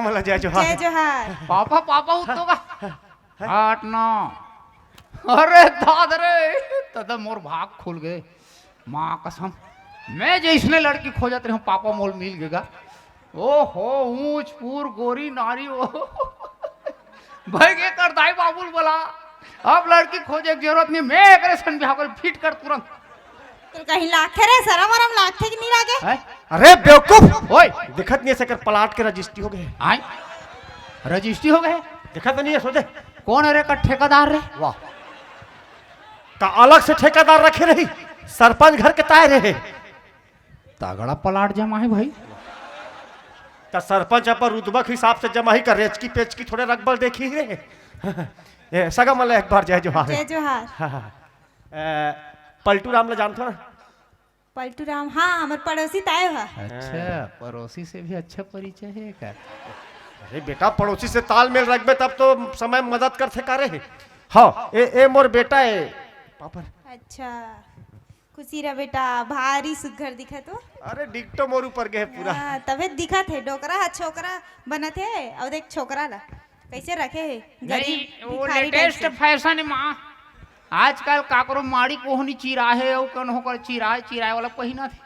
मला जय जोहार। जय जोहार। पापा पापा उठो का 8-9 अरे दादरे तदा मोर भाग खुल गए माँ कसम मैं जैसने लड़की खोजत रही पापा मोल मिल गएगा ओहो ऊंच पूर गोरी नारी ओ भाई के कर दाई बाबुल बोला अब लड़की खोजे की जरूरत नहीं मैं एक सन बिहार कर फिट कर तुरंत तो कहीं लाखे रे शरम वरम लाखे कि नहीं लागे है अरे बेवकूफ ओए दिखत नहीं सकर पलाट के रजिस्ट्री हो गए आई रजिस्ट्री हो गए दिखत नहीं है सोचे कौन है रे का ठेकेदार रे वाह का अलग से ठेकेदार रखे रही सरपंच घर के ताय रहे तगड़ा पलाट जमा है भाई का सरपंच अपन रुतबा के हिसाब से जमा ही कर रेचकी पेचकी थोड़े रकबल देखी ही रहे ये सगा मला एक बार जय जोहार जय जोहार। पलटू राम ला जानतो ना पलटू राम हाँ हमारे पड़ोसी ताय हुआ अच्छा पड़ोसी से भी अच्छा परिचय है क्या अरे बेटा पड़ोसी से तालमेल रखबे तब तो समय मदद कर थे करे हाँ ए मोर बेटा है पापा अच्छा खुशी रहा बेटा भारी सुघर दिखा तो अरे डिक्टो मोर ऊपर गए पूरा तबे दिखा थे डोकरा हा छोकरा बना थे और देख छोकरा ला कैसे रखे है नहीं वो लेटेस्ट फैशन है माँ आजकल काकरो माड़ी कोहनी चिरा है और कौन होकर चिराए वाला पहिना थे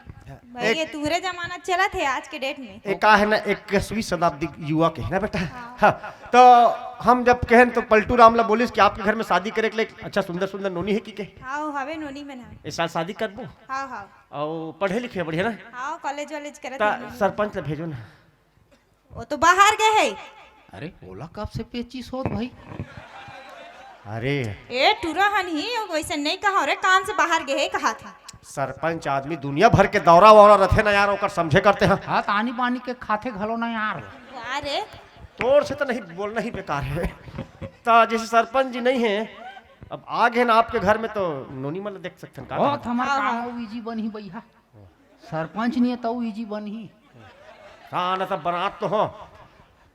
भाई ये तुहरे जमाना चला थे आज के डेट में एक है ना 21वीं शताब्दी युवा के है ना बेटा हाँ तो हम जब कहें तो पलटू रामला बोलिस कि आपके घर में शादी करे के लिए अच्छा सुंदर सुंदर नोनी है की के हाँ हवे नोनी में ना इस साल शादी करबो हाँ हाँ और पढ़े लिखे बढ़िया ना हाँ कॉलेज वॉलेज करे ता सरपंच ले भेजो ना वो तो बाहर गए है अरे ओला कब से पेचिस होत भाई अरे ए टूरा हनी वैसे नहीं कहा रे काम से बाहर गए है कहा था सरपंच आदमी दुनिया भर के दौरा वौरा रथे ना यार ओकर समझे करते हैं हाँ तानी पानी के खाते घलो ना यार अरे तोर से तो नहीं बोलना ही बेकार है तो जैसे सरपंच जी नहीं है अब आगे ना आपके घर में तो नोनी मतलब देख सकते हैं का बहुत हमारा काम इजी बन ही भैया सरपंच नहीं है तो इजी बन ही हाँ ना तब बनात तो हो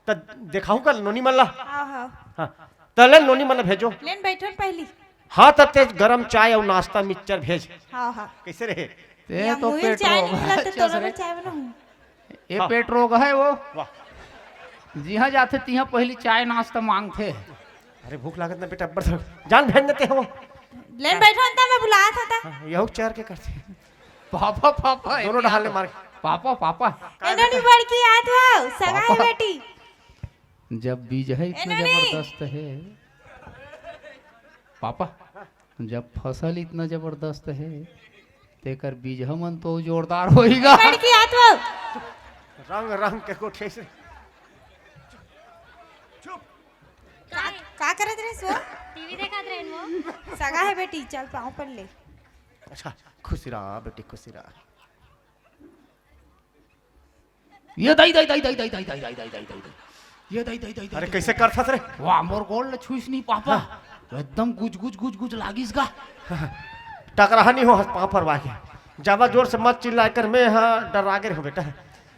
तो दिखाऊं कल नोनी मल्ला हाँ हाँ हाँ तले नोनी मल्ला भेजो लेन बैठो पहली हाँ तब तेज गरम चाय और नाश्ता मिक्सचर भेज हाँ हाँ कैसे रहे ते तो पेट चाय रोग नहीं है, मिला तो अच्छा तोरा रे। को चाय बनाऊं ये पेट रोग है वो वाह जिहाँ जाते तिहाँ पहली चाय नाश्ता मांगते अरे भूख लागत ना बेटा बड़ जान भेज देते हैं वो लेन बैठो अंता मैं बुलाया था यही चार के करते हैं पापा पापा दोनों ढालने मार पापा पापा इन्होंने बड़की याद हुआ सगा है पापा। बेटी जब बीज है इतना नहीं। जबरदस्त है पापा जब फसल इतना जबरदस्त है तेकर बीज हमन तो जोरदार होएगा बड़की याद हुआ रंग रंग के कोठे से का करत रे सो टीवी देखत रहे वो सगा है बेटी चल पाँव पर ले अच्छा खुशी रहा बेटी खुशी रहा ये दाई दाई दाई दाई दाई दाई दाई दाई दाई दाई दाई ये दाई दाई दाई अरे कैसे कर रे वाह मोर गोल ले छुइस नहीं पापा एकदम गुज गुज गुज गुज लागिस गा टकराहा नहीं हो पाँव पर वाके ज्यादा जोर से मत चिल्ला कर मैं हाँ डर आगे हो बेटा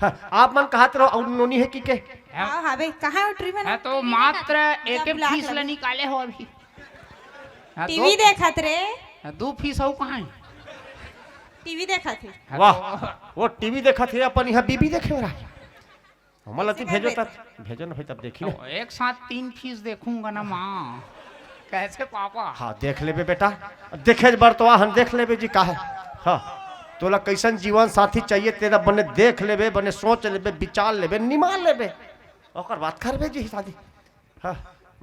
हाँ, आप मन कहा रहो और नोनी है की के हाँ हाँ बे कहाँ है ट्री में है तो मात्र एक जब लाख फीस ले लगे। निकाले हो अभी हाँ, टीवी देखत रे दो फीस हो कहाँ है टीवी देखत है हाँ, वाह वो टीवी देखा थे अपन यहाँ बीबी देखे हो रहा हमारा ती भेजो तब भेजो ना भाई तब देखी ना तो एक साथ 3 फीस देखूंगा ना माँ कैसे पापा हाँ देख लेबे बेटा देखे बरतवा हम देख लेबे जी का है हाँ तोला कैसन जीवन साथी चाहिए तेरा बने देख लेबे बने सोच लेबे विचार लेबे निमान लेबे और बात करबे जी शादी हाँ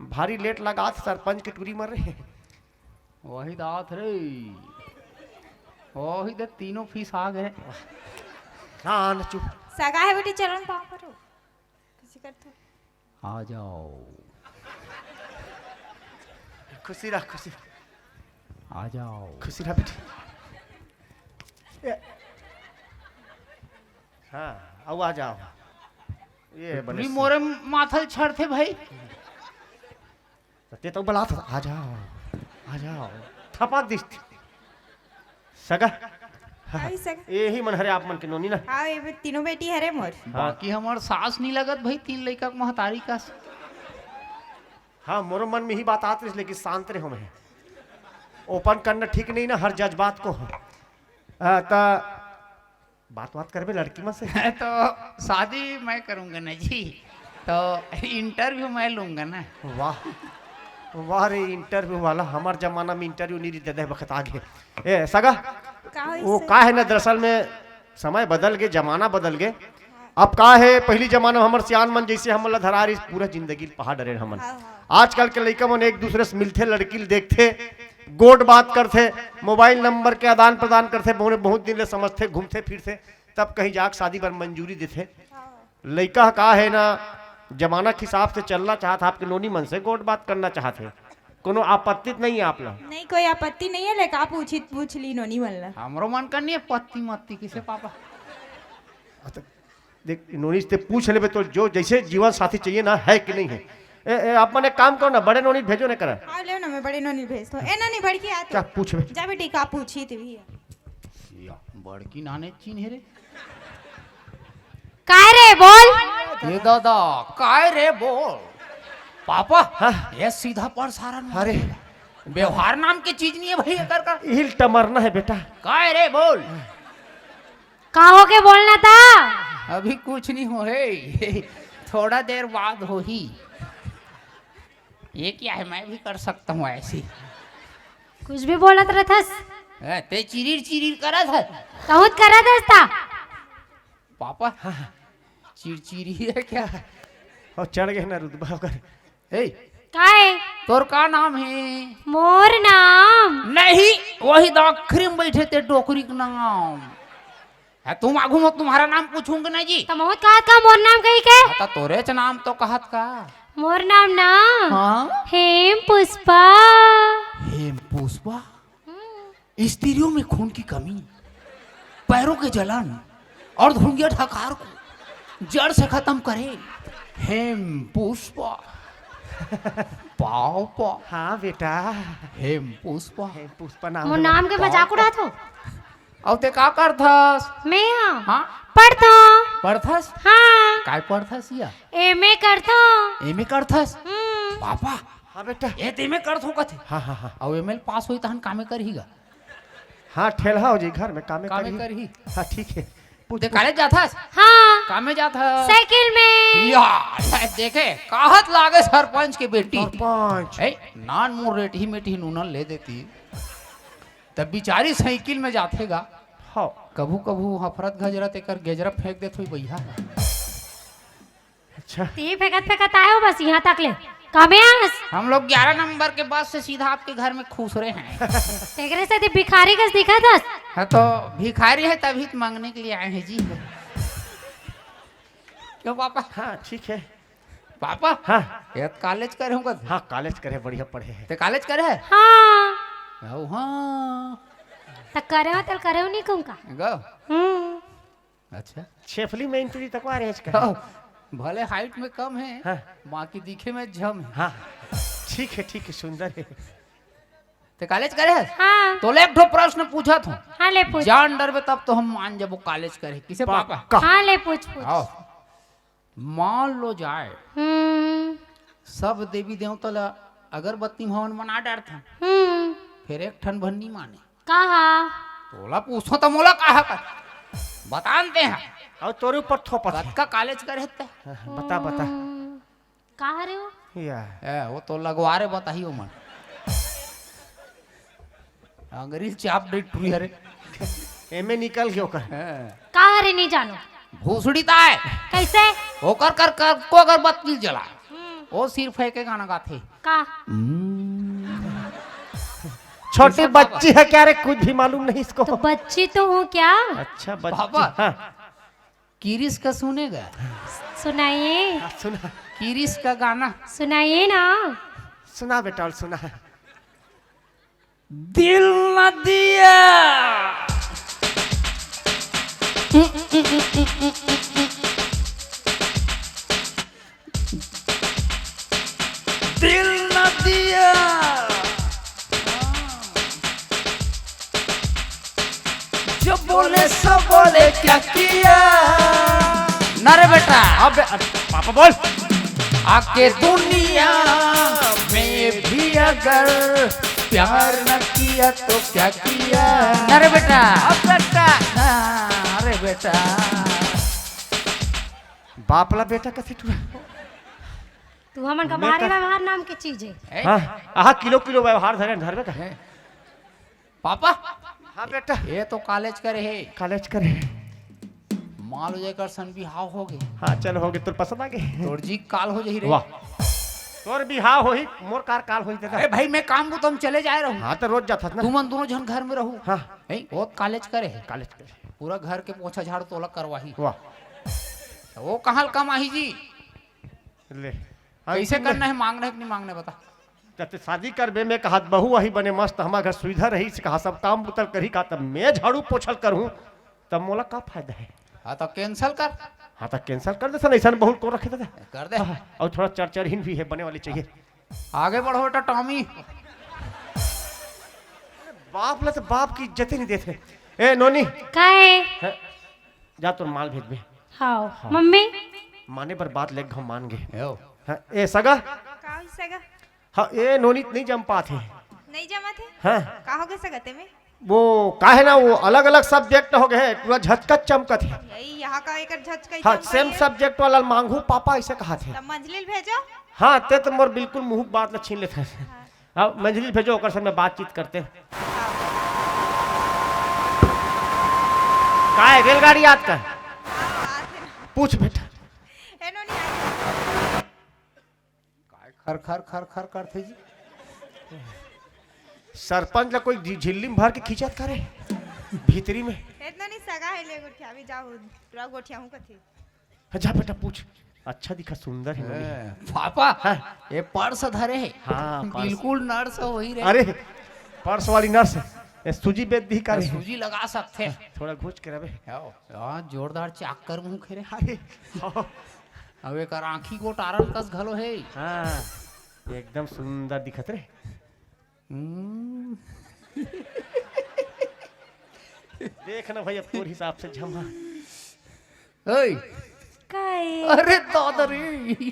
भारी लेट लगा सरपंच के टूरी मर रहे वही दात रे वही दे तीनों फीस आ गए हाँ ना चुप सगा है बेटी चलो ना पाँव पर किसी करते आ जाओ खुशी रह खुशी आ जाओ खुशी रह बेटी हाँ आओ आ जाओ ये बने तुम मोरे माथल छड़ थे भाई ते तो बुला था आ जाओ थपा दिस सगा आई सगा यही मन हरे आप मन के नोनी ना हाँ ये तीनों बेटी है रे मोर बाकी हमार सास नहीं लगत भाई 3 लड़का के महतारी का हाँ मोरो मन में ही बात आती है लेकिन शांत रहे मैं ओपन करना ठीक नहीं ना हर जज्बात को तो बात करबे लड़की में से तो शादी मैं करूंगा ना जी तो इंटरव्यू मैं लूंगा ना। वाह वाह रे, इंटरव्यू वाला हमार जमाना में इंटरव्यू नहीं दे दे वक्त आगे। ए सगा का होई वो से? का है ना, दरअसल में समय बदल गए, जमाना बदल गए। अब का है, पहली जमाना में हमर सियान मन जैसे हम ला धरा रही पूरा जिंदगी पहाड़ डरे हमन। हाँ, हाँ। आजकल के लड़का मन एक दूसरे से मिलते, लड़की देखते, गोट बात करते, मोबाइल नंबर के आदान प्रदान करते, बहुत दिन ले समझते, घूमते फिरते, तब कहीं जाके शादी पर मंजूरी देते। लड़का का है ना, जमाना के हिसाब से चलना चाहता, आपके नोनी मन से गोट बात करना चाहते, कोनो आपत्ति नहीं है आप लोग? नहीं कोई आपत्ति नहीं है, लेकिन आप पूछ ली नोनी वाला। हमरो मन करनी है पत्ती मत्ती किसे पापा। देख नोनी से पूछ लेबे तो जो जैसे जीवन साथी चाहिए ना, है कि नहीं है। आप मन एक काम करो ना, बड़े नोनी भेजो ना करा। हाँ ले ना, मैं बड़ी नोनी भेज दो। ए नोनी बड़की आ क्या तो पूछबे? जा बेटी का पूछी थी भी। या बड़की नाने चिन्ह रे। काय रे बोल। ये दादा काय रे बोल। पापा हाँ? ये सीधा प्रसारण। अरे व्यवहार नाम की चीज नहीं है भाई, कर कर। हिल टमरना है बेटा। काय रे बोल। का हो के बोलना था? अभी कुछ नहीं हो है, थोड़ा देर बाद हो ही। ये क्या है, मैं भी कर सकता हूँ ऐसी। कुछ भी बोलत रहथस। ते चिरीर चिरीर करा था कहूत करा दस्ता। पापा। चिरचिरी है क्या? और चढ़ गए ना रुतबा कर। ए, काय? तोर का नाम है? मोर नाम। नहीं, वही दाखरी में बैठे थे डोकरी का नाम है। तुम आगू मत, तुम्हारा नाम पूछूंगा ना जी। तमोत कहत का मोर नाम कही के? आता तोरे च नाम तो कहत का। मोर नाम ना हाँ? हेम पुष्पा। हेम पुष्पा। स्त्रियों में खून की कमी, पैरों के जलन और धुंगिया ढकार को जड़ से खत्म करे। हेम पुष्पा। पापा। हाँ बेटा, हेम पुष्पा। हे पुष्पा नाम मोर है। नाम के मजाक उड़ात हो? अब ते का करथस? मैं हाँ हाँ? पढ़ता। पढ़थस? हाँ काय पढ़थस या? एमए करता। एमए करथस? हम्म। पापा हाँ बेटा। ए तेमे करथो कथे? हाँ हाँ हाँ अब एमएल पास होई तहन कामे करहीगा। हाँ, ठेला हो जी घर में कामे कामे करही। करही। हाँ ठीक है। पूछ ते कॉलेज जाथस? हाँ कामे जाथस? साइकिल में। यार देखे कहत लागे सरपंच के बेटी। सरपंच। ए नान मुर रेठी मेठी नूनन ले देती, तब बिचारी साइकिल में जाथेगा। हाँ कभू कभू हफरत गजरत एकर गेजरा फेंक देत होई भैया। अच्छा। ती फेंकत फेंकत आए हो बस यहाँ तक ले। कमे आस हम लोग 11 नंबर के बस से सीधा आपके घर में खुश रहे हैं। तेरे से ती भिखारी कस दिखा था। हाँ तो भिखारी है तभी तो मांगने के लिए आए हैं जी। क्यों पापा? हाँ ठीक है। पापा हाँ ये कॉलेज करे हूँ हाँ, कॉलेज करे, बढ़िया पढ़े हैं। ते कॉलेज करे है? हाँ औ हाँ तक करे हो तल करे हो नहीं कहूँगा। गो अच्छा। शेफली में इंटरव्यू तक आ रहे हैं इसका। हाँ, भले हाइट में कम है, हाँ। बाकी दिखे में जम है। हाँ ठीक है, सुंदर है। ते कॉलेज करे है? हाँ तो ले एक ठो प्रश्न पूछा था, हाँ ले पूछ। जान डरबे तब तो हम मान जब कॉलेज करे। किसे पापा? का हाँ ले पूछ पूछ। आओ मान लो जाए सब देवी देवता ला अगरबत्ती भवन बना डारथा, फिर एक ठन भन्नी माने कहा तोला पूछो तो मोला कहा कर बतानते हैं। और तोरे ऊपर थोपत है। कत का कॉलेज करे ते? बता बता। कहा रे हो? या ए वो तो लगवारे बताइयो मन अंग्रेज चाप दे टुरी हरे। एमे निकल गयो कर। कहा रे नहीं जानो। भूसड़ी ताए कैसे? होकर कर कर को अगरबत्ती जला वो सिर फेंके गाना गाथे। का छोटी बच्ची है क्या रे, कुछ भी मालूम नहीं इसको। तो बच्ची तो हूँ क्या? अच्छा पापा। बच्ची। हाँ किरिस का सुनेगा? सुनाइए हाँ, सुना किरिस का गाना सुनाइए ना। सुना बेटा, और सुना। दिल न दिया दिल न दिया जो बोले सब बोले क्या किया। न रे बेटा अब पापा बोल। आके दुनिया में भी अगर प्यार न किया तो क्या किया। अरे बेटा अब बेटा अरे बेटा बापला बेटा कथी टूरा। तू हमन का मैं भारी तो- व्यवहार नाम की चीज है ए, हाँ आहा किलो व्यवहार धरवे का। ए, पापा हाँ बेटा ये तो कॉलेज करे है कॉलेज करे। मान लो जेकर सन बिहाव हो गए हाँ चल हो गए तुर पसंद आ गए। तोर जी काल हो जाही रे। वाह तोर बिहाव होही मोर कार काल होई अरे तेरा। भाई मैं काम को तुम चले जाए रहूं हाँ तो रोज जाता ना। तू मन दोनों जन घर में रहू हाँ ए वो कॉलेज करे है कॉलेज करे। पूरा घर के पोछा झाड़ तोला करवाही वाह वो कहाँ कमाही जी ले कैसे करना है मांगना है कि नहीं मांगना है बता। जब ते शादी करबे में कहा बहू वही बने मस्त हमारे घर सुविधा रही से कहा सब काम बुतल करी का तब मैं झाड़ू पोछल करूं तब मोला का फायदा है। हाँ तो कैंसल कर हाँ तो कैंसल कर दे सन ऐसा बहुत को रखे थे। कर दे और थोड़ा चरचरहीन भी है बने वाली चाहिए। आगे बढ़ो बेटा टॉमी। बाप ला तो बाप की इज्जत ही नहीं देते। ए नोनी का है है, जा तुम माल भेज बे। हाँ मम्मी माने पर बात लेग हम मान गए। यो हाँ, ए सगा का हो सगा हाँ ए नोनी नहीं जम पाते। नहीं जमा थे हाँ का हो गए सगते में वो का है ना वो अलग अलग सब्जेक्ट हो गए पूरा झचकत चमकत है। यही यहाँ का एक झच कई हाँ सेम सब्जेक्ट वाला मांगू पापा ऐसे कहा थे। तब मंजलिल भेजो हाँ ते तो मोर बिल्कुल मुंह बात न छीन लेते हैं। अब मंजली भेजो ओकर संग में बातचीत करते हैं। का है रेलगाड़ी याद का पूछ बेटा। एनो नहीं आई काय खर खर खर खर करते जी सरपंच ला कोई झिल्ली में भर के खींचत करे भीतरी में। इतना नहीं सगा है ले गोठिया भी जाओ पूरा गोठिया हूं कथे। जा बेटा पूछ अच्छा दिखा सुंदर है नोनी। पापा हाँ। ये पर्स धरे है हाँ, पर्स। बिल्कुल नर्स वही रहे अरे पर्स वाली नर्स ये सूजी बेच दी करे सूजी लगा सकते हैं थोड़ा घुस के रहे। यहाँ जोरदार चाकर मुंह खेरे अरे हाँ अब एक आँखी को टारन कस घलो है हाँ, एकदम सुंदर दिखत रे। देख ना भैया तोर हिसाब से झमा। ओए का है अरे दादा रे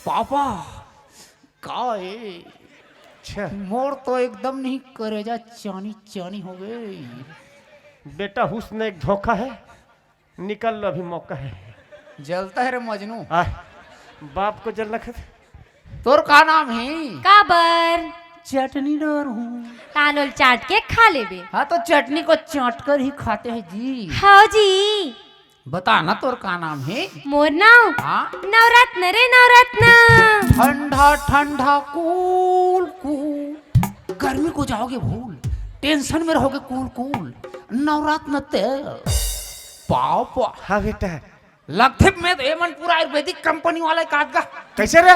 पापा का है अच्छा मोर तो एकदम नहीं करेजा चानी चानी हो गई। बेटा हुस्न एक धोखा है निकल लो अभी मौका है। जलता है रे मजनू। आ, बाप को जल रखत तोर का नाम है काबर चटनी डर हूँ। तानोल चाट के खा लेबे। हाँ तो चटनी को चाट कर ही खाते हैं जी। हाँ जी बता ना तोर का नाम है। मोर नाव हाँ नवरत्न रे नवरत्न। ठंडा ठंडा कूल कूल गर्मी को जाओगे भूल टेंशन में रहोगे कूल कूल नवरत्न तेल पापा हाँ बेटा लगते में तो एमन पूरा आयुर्वेदिक कंपनी वाला काट का कैसे रे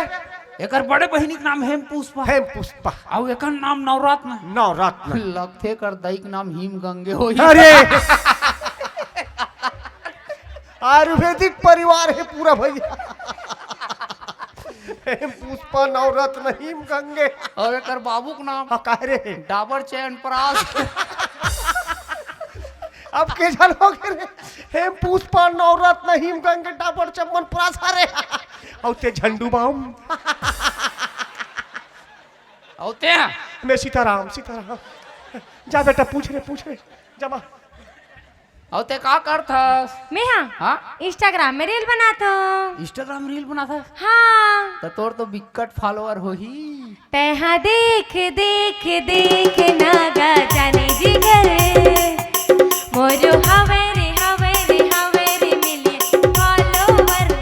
एकर बड़े बहिनी के नाम हेम पुष्पा है पुष्पा और एकर नाम नवरत्न नवरत्न। लगते कर दई के नाम हिम गंगे हो अरे आयुर्वेदिक परिवार है पूरा भैया। हेम पुष्पा नवरत्न हिम गंगे। और एकर बाबू के नाम हाँ कह रे डाबर च्यवनप्राश अब के जन हो गए रे हेम पुष्पा नवरत्न हिम गंगे डाबर च्यवनप्राश रे और ते झंडू बाम और ते मैं सीताराम सीताराम। जा बेटा पूछ रे जमा। और ते का करथस मैं हाँ हाँ इंस्टाग्राम में रील बनाता हूँ। इंस्टाग्राम रील बनाता हाँ तो तोर तो बिकट फॉलोअर हो ही। तहा देख देख देख नागा जाने जिगर मोरो हवेरे मिलियन फॉलोवर।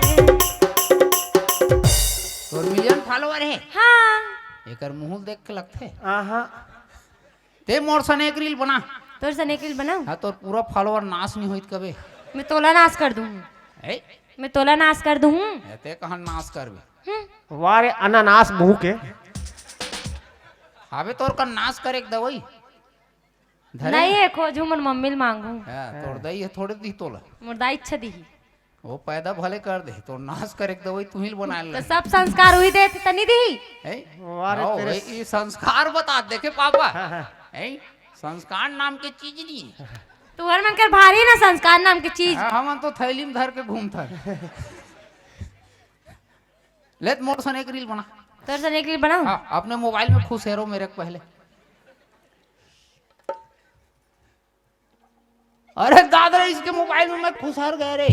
तोर मिलियन फॉलोअर है हाँ एकर मुंह देख के लगते आहा ते मोर सने एक रील बना। तोर से निकल बनाऊ हाँ तोर पूरा फॉलोअर नाश नहीं होइत कबे। मैं तोला नाश कर दूँ। ए मैं तोला नाश कर दूँ। ते कहाँ नाश करबे वारे अनानास मुंह के अबे तोर का नाश करे के दवाई धरे नहीं है खोजू मन मम्मी ले मांगू हाँ, तोर दई है थोड़े दी तोला मुर्दा इच्छा दी वो पैदा भले कर दे तो नाश करे के दवाई तू ही बना ले। तो सब संस्कार हुई दे तनी दी। ए वारे आओ, तेरे ये संस्कार बता देखे पापा हाँ, हाँ। ए संस्कार नाम के चीज नहीं है। तू हर मन कर भारी ना संस्कार नाम की चीज। हाँ, हम तो थैली में धर के घूमता है। ले मोर सन एक रील बना। तोर से निकल बनाऊ। हाँ, अपने मोबाइल में खुश हेरो मेरे को पहले। अरे दादा इसके मोबाइल में मैं खुश हार गए रे।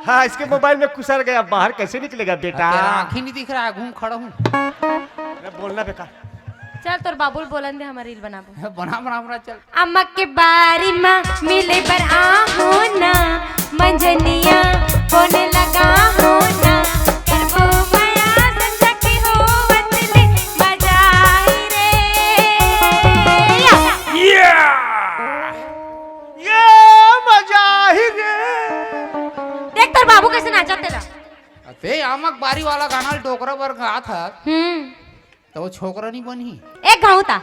हाँ इसके मोबाइल में कुसर गया, बाहर कैसे निकलेगा बेटा? तेरा आँख ही नहीं दिख रहा है, घूम खड़ा हूँ। अरे बोलना बेकार। चल तोर बाबुल बोलन दे हमारी रील बनाबो। बना बना बना चल। अम्मा के बारी माँ मिले पर आहो ना, मंजनिया होने लगा हो ना, करबो माया संजा के हो वतले मजा आई रे। ये मजा ही रे। देख तोर बाबू कैसे नाचा तेरा। ते आमक बारी वाला गाना डोकरा पर गा था तो वो छोकरा नहीं बनी। एक गाँव था।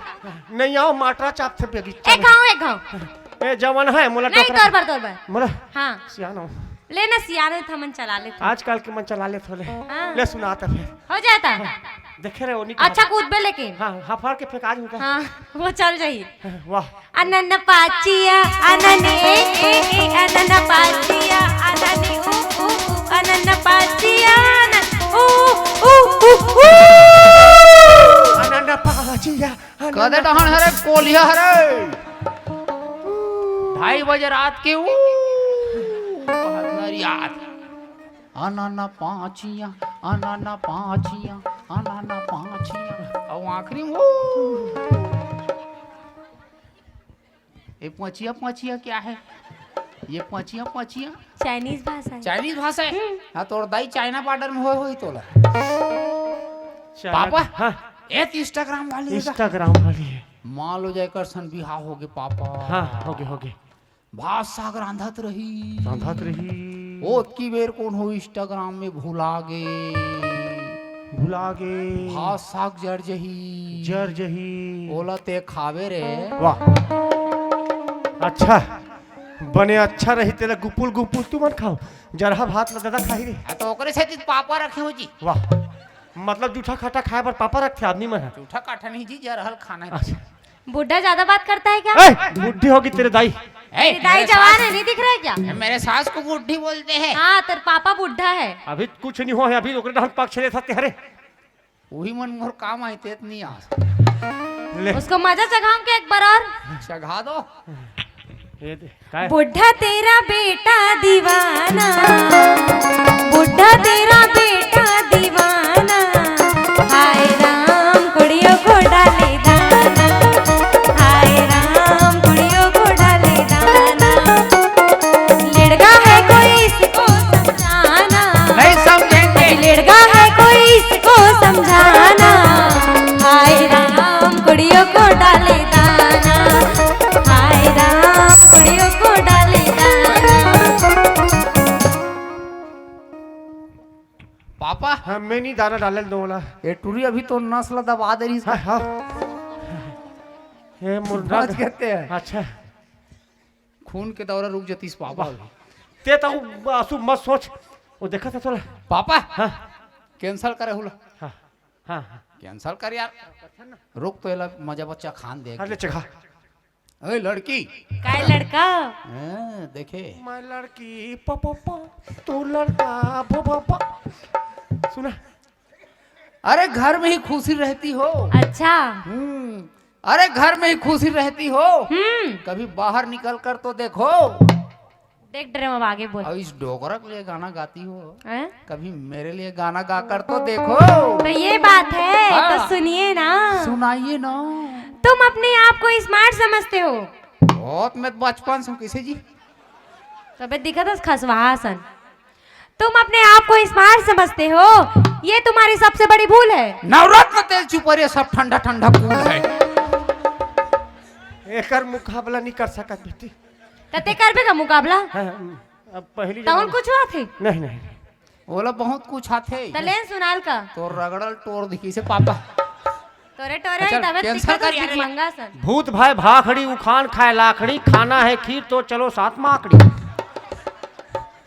नहीं आओ माटरा चाप से बगीचा एक गाँव। ए जवान है मोला नहीं टोकरा तोर पर मोला हाँ सियानो लेना सियाने था मन चला ले आजकल के मन चला ले थोले हाँ। ले सुनाता फिर हो जाता। देखे रहे ओनी अच्छा कूद बे लेकिन हाँ हाफाड़ के फेंक आज होता हाँ वो चल जाही। वाह अनन पाचिया अनने ए अनन पाचिया अनने ऊ अनन पाचिया ऊ ऊ ऊ अनन पाचिया कदे टहन हरे कोलिया हरे 2:30 बजे रात के याद अनाना पाचिया अनाना पाचिया अनाना पाचिया और आखिरी वो ये पाचिया पाचिया क्या है? ये पाचिया पाचिया चाइनीज भाषा है। चाइनीज भाषा है। हाँ तोर दाई चाइना बॉर्डर में हो तोला पापा। हाँ एक इंस्टाग्राम वाली इंस्टाग्राम वाली है। मान लो जाकर सन बिहार हो गए पापा। हाँ हो गए भात साग रांधत रही रांधत रही ओत की बेर कौन हो इंस्टाग्राम में भुला गे भात साग जर जही ओला ते खावे रे। वाह अच्छा बने अच्छा रही तेरा गुपुल गुपुल तू मत खाओ जरहा भात ला दादा खाई रे। तो ओकरे से पापा रखे हो जी। वाह मतलब जूठा खाटा खाए पर पापा रखे आदमी में है। जूठा काठा नहीं जी जरहल खाना है। अच्छा बुढ़ा ज्यादा बात करता है क्या? बुढ़ी होगी तेरे दाई। तेरी दाई जवान है नहीं दिख रहा है क्या? मेरे सास को बुढ़ी बोलते हैं। हाँ तेरे पापा बुढ़ा है। अभी कुछ नहीं हो है अभी ओकरे हम पक्ष ले सकते हरे वही मन मोर काम आई तेत नहीं आ ले उसको मजा चखाऊं क्या एक बार और? चघा दो। ये दे काय बुढ़ा तेरा बेटा दीवाना बुढ़ा तेरा बेटा दीवाना हाय राम कुड़ियों को डाले दाना हाय राम कुड़ियों को डाले दाना लड़का है कोई इसको समझाना नहीं समझेंगे। लड़का है कोई इसको समझाना हाय राम कुड़ियों को डाले दाना हाय राम कुड़ियों को डाले दाना। पापा हाँ मैं नहीं दाना डाले दोला ये टूरी अभी तो नस्ल दबा दे रही हाँ हाँ ये मुर्गा समझ कहते हैं। अच्छा खून के दौरा रुक जाती पापा। ते तो आंसू मत सोच वो देखा था थोड़ा पापा हाँ कैंसल करे हुला हाँ हाँ कैंसल कर यार रुक तो एला मजा बच्चा खान दे। अरे चखा अरे लड़की काय लड़का देखे मैं लड़की पपा तू लड़का पपा सुना अरे घर में ही खुशी रहती हो। अच्छा अरे घर में ही खुशी रहती हो कभी बाहर निकल कर तो देखो। देख ड्रामा अब आगे बोल। और इस डोगरा के लिए गाना गाती हो हैं? कभी मेरे लिए गाना गा कर तो देखो। तो ये बात है हाँ। तो सुनिए ना सुनाइए ना। तुम अपने आप को स्मार्ट समझते हो। बहुत मैं तो बचपन से हूँ किसे जी तबे दिखा था खसवासन। तुम अपने आप को स्मार्ट समझते हो ये तुम्हारी सबसे बड़ी भूल है। नवरत्न तेल चुपरिया सब ठंडा ठंडा कूल है। एकर मुकाबला नहीं कर सकत बेटी। तते करबे का मुकाबला हाँ, अब पहली तौन जमाना- कुछ हुआ थे नहीं नहीं बोला बहुत कुछ आते तलेन सुनाल का तो रगड़ल तोड़ दिखी से पापा। तोरे टोरे अच्छा, तबे कैंसल दिखा कर यार। मंगा सन। भूत भाई भाखड़ी उखान खाए लाखड़ी खाना है खीर तो चलो साथ माकड़ी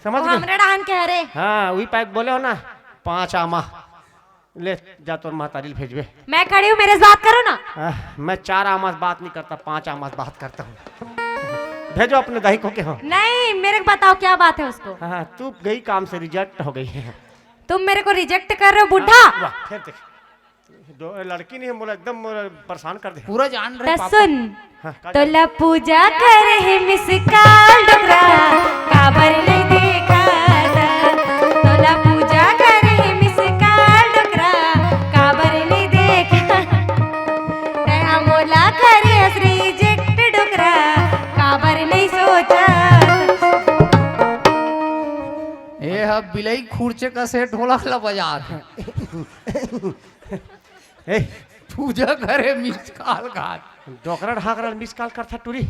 समझ वो गए। हमरे डाहन के हरे हाँ वही पैक बोले हो ना 5 आमा ले जा तो मातारी भेजबे। मैं खड़ी हूँ मेरे से बात करो ना। मैं 4 आमास बात नहीं करता 5 आमास बात करता हूँ। भेजो अपने दाही को के हो। नहीं मेरे को बताओ क्या बात है उसको। हाँ तू गई काम से रिजेक्ट हो गई है। तुम मेरे को रिजेक्ट कर रहे हो बुढ़ा। वाह फिर देख लड़की नहीं मोला एकदम परेशान कर दे। पूरा जान रहे तो पापा। सुन हाँ, तो ला पूजा कर है मिस काल डोगरा काबर नहीं देखा था बिलई खुर्चे का सेट होला ला बाजार ए पूजा करे मिस काल घाट डोकरा ढाक रहा मिस कॉल करता टूरी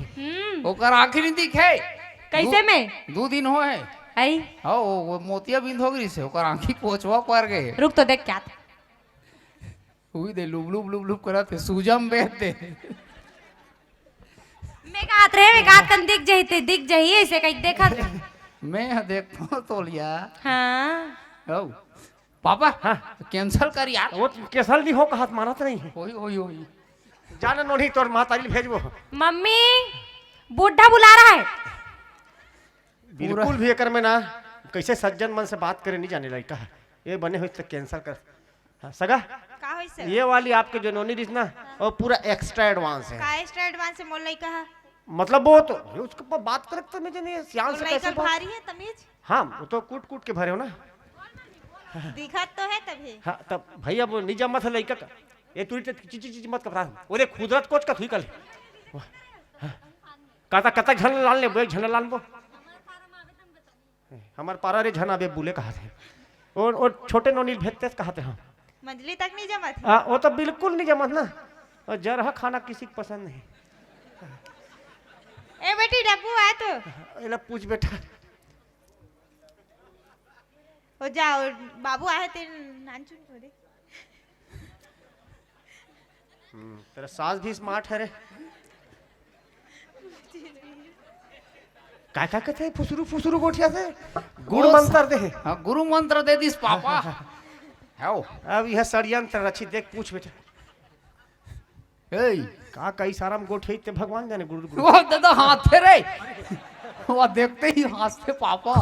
ओकर आखिर नहीं दिखे कैसे में 2 दिन हो है आई हो वो मोतिया बिंद हो गई से ओकर आंखी कोचवा पर गए रुक तो देख क्या था। हुई दे लुब लुब लुब लुब करत है सूजम बेच दे मैं कहत रहे मैं कहत कन दिख जही ऐसे कहीं देखा था। मैं देखता तो लिया हाँ हो पापा हाँ। कैंसिल कर यार वो केसल नहीं हो कहत मानत नहीं है होई होई होई जाना नोनी तोर मातारी भेजबो मम्मी बूढ़ा बुला रहा है। बिल्कुल भी एकर में ना कैसे सज्जन मन से बात करे नहीं जाने लड़का है ये बने हुए तो कैंसिल कर हाँ, सगा का होई से ये वाली आपके जो नोनी डिश ना वो पूरा एक्स्ट्रा एडवांस है का एक्स्ट्रा एडवांस से मोल लइका है मतलब वो तो उसके ऊपर बात करे तो मुझे नहीं सियान से लइका कैसे बात भारी है तमीज हाँ वो तो कूट कूट के भरे हो ना दिखत तो है तभी हाँ तब भैया वो निजा मत है लड़का का ये तुरी तो चीची मत कपड़ा ओरे खुदरत कोच का थुई कल काता कता झन लाल ले बे झन लाल बो हमार पारा रे झना बे बुले कहा थे और छोटे नोनील भेजते कहा थे हम मंजली तक नहीं जमा थी हाँ वो तो बिल्कुल नहीं जमत ना और जरहा खाना किसी को पसंद नहीं ए बेटी डब्बू आए तो एला पूछ बेटा हो जाओ बाबू आए तेरे नानचुन को दे तेरा सास भी स्मार्ट है रे क्या क्या कहते हैं फुसरू फुसरू गोठिया से गुड़ मंत्र दे हाँ गुरु मंत्र दे दिस पापा हो अब यह षडयंत्र रची देख पूछ बेटा ए का कई सारा में गोठे ते भगवान जाने गुरु गुरु वो दादा हाथ थे रे वो देखते ही हंसते पापा